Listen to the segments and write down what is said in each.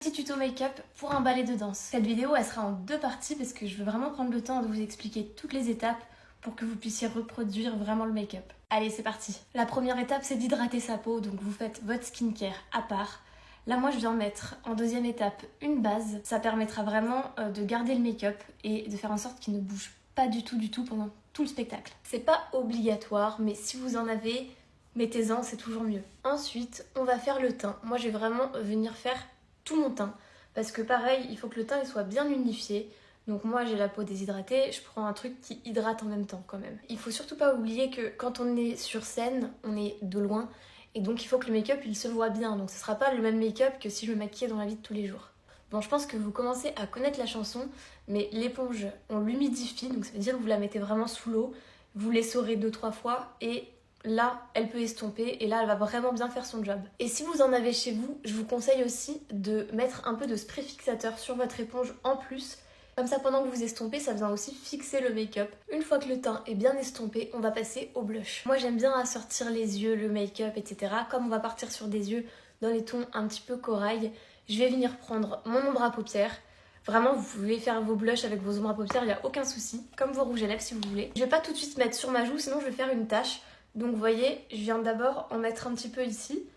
Petit tuto make-up pour un ballet de danse. Cette vidéo elle sera en deux parties parce que je veux vraiment prendre le temps de vous expliquer toutes les étapes pour que vous puissiez reproduire vraiment le make-up. Allez, c'est parti. La première étape, c'est d'hydrater sa peau, donc vous faites votre skincare à part. Là, moi, je viens mettre en deuxième étape une base. Ça permettra vraiment de garder le make-up et de faire en sorte qu'il ne bouge pas du tout pendant tout le spectacle. C'est pas obligatoire, mais si vous en avez, mettez-en, c'est toujours mieux. Ensuite, on va faire le teint. Moi, je vais vraiment venir faire tout mon teint parce que pareil, il faut que le teint il soit bien unifié. Donc moi j'ai la peau déshydratée, je prends un truc qui hydrate en même temps quand même. Il faut surtout pas oublier que quand on est sur scène, on est de loin et donc il faut que le make-up il se voit bien. Donc ce sera pas le même make-up que si je me maquillais dans la vie de tous les jours. Bon, je pense que vous commencez à connaître la chanson, mais l'éponge on l'humidifie, donc ça veut dire que vous la mettez vraiment sous l'eau, vous l'essorez 2-3 fois et là, elle peut estomper et là, elle va vraiment bien faire son job. Et si vous en avez chez vous, je vous conseille aussi de mettre un peu de spray fixateur sur votre éponge en plus. Comme ça, pendant que vous estompez, ça vient aussi fixer le make-up. Une fois que le teint est bien estompé, on va passer au blush. Moi, j'aime bien assortir les yeux, le make-up, etc. Comme on va partir sur des yeux dans les tons un petit peu corail, je vais venir prendre mon ombre à paupières. Vraiment, vous pouvez faire vos blushs avec vos ombres à paupières, il n'y a aucun souci. Comme vos rouges à lèvres si vous voulez. Je vais pas tout de suite mettre sur ma joue, sinon je vais faire une tache. Donc vous voyez, je viens d'abord en mettre un petit peu ici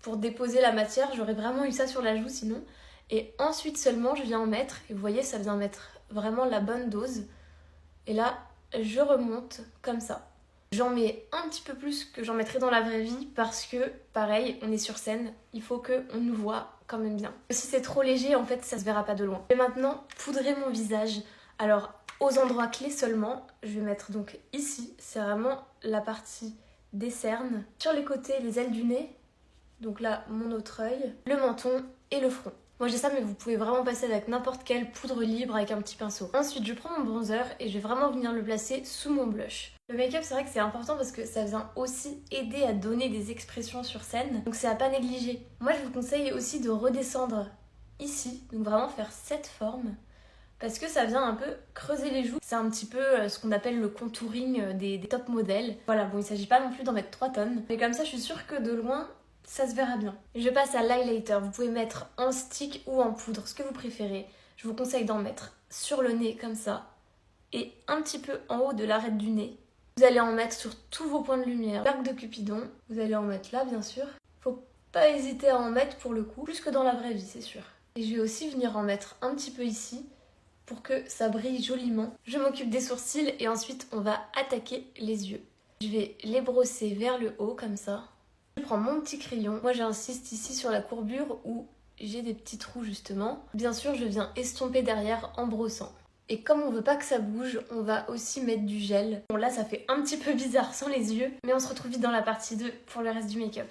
pour déposer la matière. J'aurais vraiment eu ça sur la joue sinon. Et ensuite seulement je viens en mettre. Et vous voyez, ça vient mettre vraiment la bonne dose. Et là, je remonte comme ça. J'en mets un petit peu plus que j'en mettrais dans la vraie vie parce que, pareil, on est sur scène. Il faut qu'on nous voit quand même bien. Si c'est trop léger, en fait, ça se verra pas de loin. Et maintenant, poudrer mon visage. Alors, aux endroits clés seulement, je vais mettre donc ici, c'est vraiment la partie des cernes. Sur les côtés, les ailes du nez, donc là, mon autre œil, le menton et le front. Moi j'ai ça, mais vous pouvez vraiment passer avec n'importe quelle poudre libre avec un petit pinceau. Ensuite, je prends mon bronzer et je vais vraiment venir le placer sous mon blush. Le make-up, c'est vrai que c'est important parce que ça vient aussi aider à donner des expressions sur scène, donc c'est à pas négliger. Moi, je vous conseille aussi de redescendre ici, donc vraiment faire cette forme. Parce que ça vient un peu creuser les joues. C'est un petit peu ce qu'on appelle le contouring des top modèles. Voilà, bon, il s'agit pas non plus d'en mettre 3 tonnes. Mais comme ça, je suis sûre que de loin, ça se verra bien. Je passe à l'highlighter. Vous pouvez mettre en stick ou en poudre, ce que vous préférez. Je vous conseille d'en mettre sur le nez, comme ça. Et un petit peu en haut de l'arête du nez. Vous allez en mettre sur tous vos points de lumière. L'arc de Cupidon, vous allez en mettre là, bien sûr. Faut pas hésiter à en mettre pour le coup. Plus que dans la vraie vie, c'est sûr. Et je vais aussi venir en mettre un petit peu ici, pour que ça brille joliment. Je m'occupe des sourcils et ensuite on va attaquer les yeux. Je vais les brosser vers le haut comme ça. Je prends mon petit crayon. Moi j'insiste ici sur la courbure où j'ai des petits trous justement. Bien sûr je viens estomper derrière en brossant. Et comme on veut pas que ça bouge, on va aussi mettre du gel. Bon là ça fait un petit peu bizarre sans les yeux, mais on se retrouve vite dans la partie 2 pour le reste du make-up.